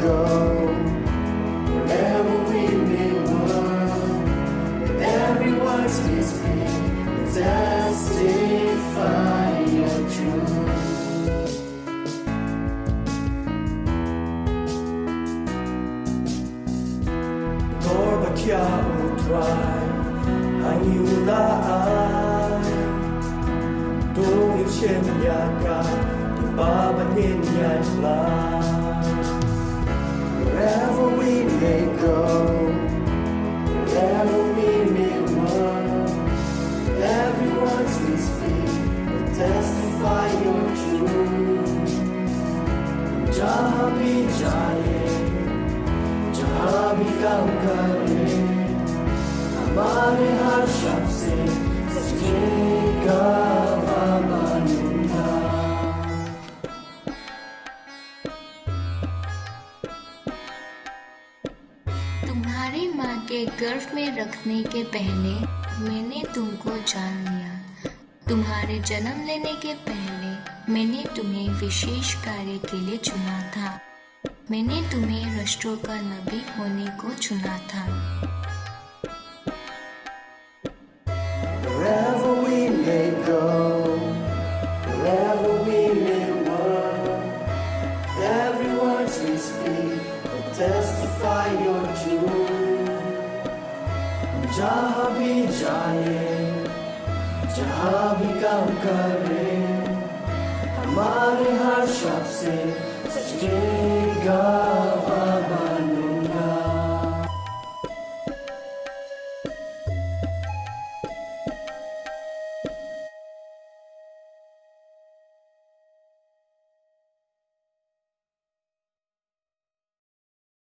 go, wherever we may roam, everyone's we speak, testify your truth. Lord, kya utray ang iulaan, tungin siya ka, ibabatin yan lang. Wherever we may go, wherever we may run, everyone's we speak will testify your truth. Jaha bhi jaye, jaha bhi kam kare, हमारे हर शब्द से सच की गवाह बनूंगा. तुम्हारी माँ के गर्भ में रखने के पहले मैंने तुमको जान लिया. तुम्हारे जन्म लेने के पहले मैंने तुम्हें विशेष कार्य के लिए चुना था. मैंने तुम्हें राष्ट्रों का नबी होने को चुना था. Wherever we may go, wherever we may run, everyone's we speak will testify your truth. जहाँ भी जाए, जहाँ भी काम करे, हमारे हर शब्द से सच के गवाह